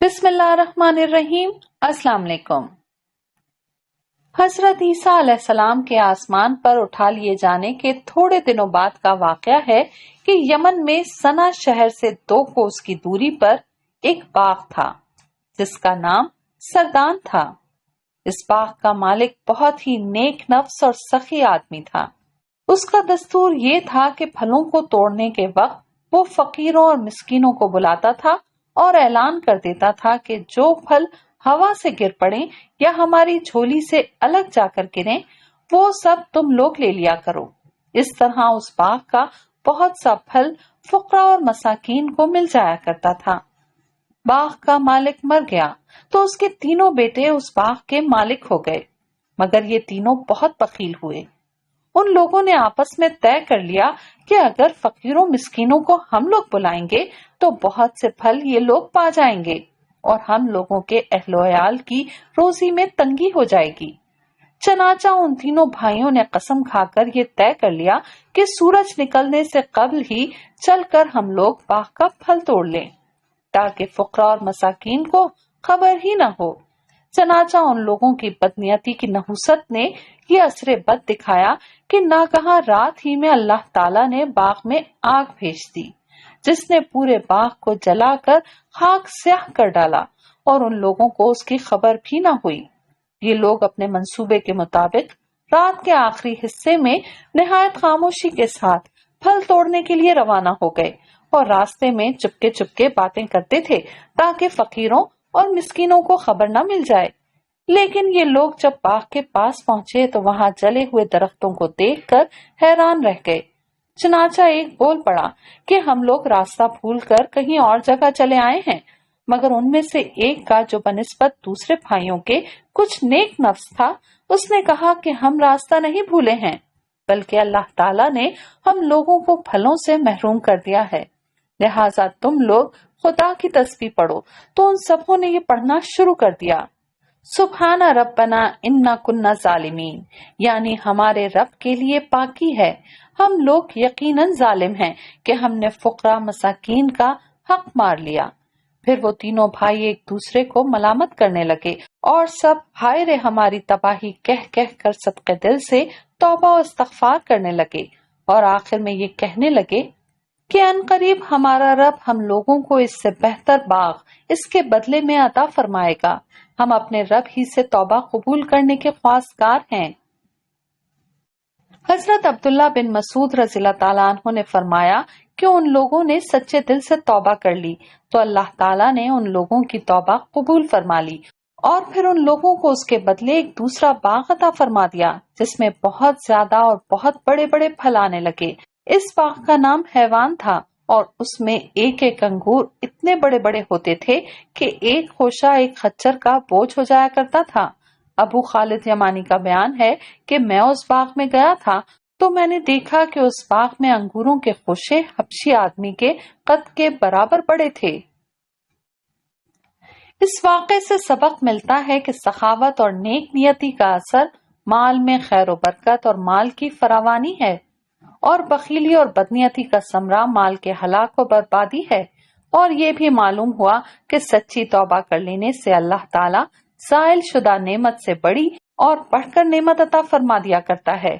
بسم اللہ الرحمن الرحیم۔ السلام علیکم۔ حضرت عیسیٰ علیہ السلام کے آسمان پر اٹھا لیے جانے کے تھوڑے دنوں بعد کا واقعہ ہے کہ یمن میں سنا شہر سے 2 کوس کی دوری پر ایک باغ تھا جس کا نام سردان تھا۔ اس باغ کا مالک بہت ہی نیک نفس اور سخی آدمی تھا۔ اس کا دستور یہ تھا کہ پھلوں کو توڑنے کے وقت وہ فقیروں اور مسکینوں کو بلاتا تھا اور اعلان کر دیتا تھا کہ جو پھل ہوا سے گر پڑیں یا ہماری جھولی سے الگ جا کر گریں وہ سب تم لوگ لے لیا کرو۔ اس طرح اس باغ کا بہت سا پھل فقراء اور مساکین کو مل جایا کرتا تھا۔ باغ کا مالک مر گیا تو اس کے 3 بیٹے اس باغ کے مالک ہو گئے، مگر یہ تینوں بہت بخیل ہوئے۔ ان لوگوں نے آپس میں طے کر لیا کہ اگر فقیروں مسکینوں کو ہم لوگ بلائیں گے تو بہت سے پھل یہ لوگ پا جائیں گے اور ہم لوگوں کے اہل و عیال کی روزی میں تنگی ہو جائے گی۔ چنانچہ ان تینوں بھائیوں نے قسم کھا کر یہ طے کر لیا کہ سورج نکلنے سے قبل ہی چل کر ہم لوگ باغ کا پھل توڑ لیں تاکہ فقراء اور مساکین کو خبر ہی نہ ہو۔ چنانچہ ان لوگوں کی بدنیتی کی نحوست نے یہ اثر بد دکھایا کہ ناگہاں رات ہی میں اللہ تعالیٰ نے باغ میں آگ بھیج دی جس نے پورے باغ کو جلا کر خاک سیاہ کر ڈالا اور ان لوگوں کو اس کی خبر بھی نہ ہوئی۔ یہ لوگ اپنے منصوبے کے مطابق رات کے آخری حصے میں نہایت خاموشی کے ساتھ پھل توڑنے کے لیے روانہ ہو گئے اور راستے میں چپکے چپکے باتیں کرتے تھے تاکہ فقیروں اور مسکینوں کو خبر نہ مل جائے۔ لیکن یہ لوگ جب باغ کے پاس پہنچے تو وہاں جلے ہوئے درختوں کو دیکھ کر حیران رہ گئے۔ چنانچہ ایک بول پڑا کہ ہم لوگ راستہ بھول کر کہیں اور جگہ چلے آئے ہیں، مگر ان میں سے ایک کا جو بنسبت دوسرے بھائیوں کے کچھ نیک نفس تھا، اس نے کہا کہ ہم راستہ نہیں بھولے ہیں بلکہ اللہ تعالیٰ نے ہم لوگوں کو پھلوں سے محروم کر دیا ہے، لہٰذا تم لوگ خدا کی تسبیح پڑھو۔ تو ان سبوں نے یہ پڑھنا شروع کر دیا، سبحان ربنا انا کنا ظالمین، یعنی ہمارے رب کے لیے پاکی ہے، ہم لوگ یقیناً ظالم ہیں کہ ہم نے فقراء مساکین کا حق مار لیا۔ پھر وہ تینوں بھائی ایک دوسرے کو ملامت کرنے لگے اور سب ہائے رے ہماری تباہی کہہ کہہ کر صدقے دل سے توبہ و استغفار کرنے لگے اور آخر میں یہ کہنے لگے کہ ان قریب ہمارا رب ہم لوگوں کو اس سے بہتر باغ اس کے بدلے میں عطا فرمائے گا، ہم اپنے رب ہی سے توبہ قبول کرنے کے خواستگار ہیں۔ حضرت عبداللہ بن مسعود رضی اللہ تعالیٰ عنہ نے فرمایا کہ ان لوگوں نے سچے دل سے توبہ کر لی تو اللہ تعالیٰ نے ان لوگوں کی توبہ قبول فرما لی اور پھر ان لوگوں کو اس کے بدلے ایک دوسرا باغ عطا فرما دیا جس میں بہت زیادہ اور بہت بڑے بڑے پھل آنے لگے۔ اس باغ کا نام حیوان تھا اور اس میں ایک ایک انگور اتنے بڑے بڑے ہوتے تھے کہ ایک خوشہ ایک خچر کا بوجھ ہو جایا کرتا تھا۔ ابو خالد یمانی کا بیان ہے کہ میں اس باغ میں گیا تھا تو میں نے دیکھا کہ اس باغ میں انگوروں کے خوشے حبشی آدمی کے قد کے برابر بڑے تھے۔ اس واقعے سے سبق ملتا ہے کہ سخاوت اور نیک نیتی کا اثر مال میں خیر و برکت اور مال کی فراوانی ہے، اور بخیلی اور بدنیتی کا ثمرہ مال کے ہلاک و بربادی ہے۔ اور یہ بھی معلوم ہوا کہ سچی توبہ کر لینے سے اللہ تعالیٰ زائل شدہ نعمت سے بڑی اور بڑھ کر نعمت عطا فرما دیا کرتا ہے۔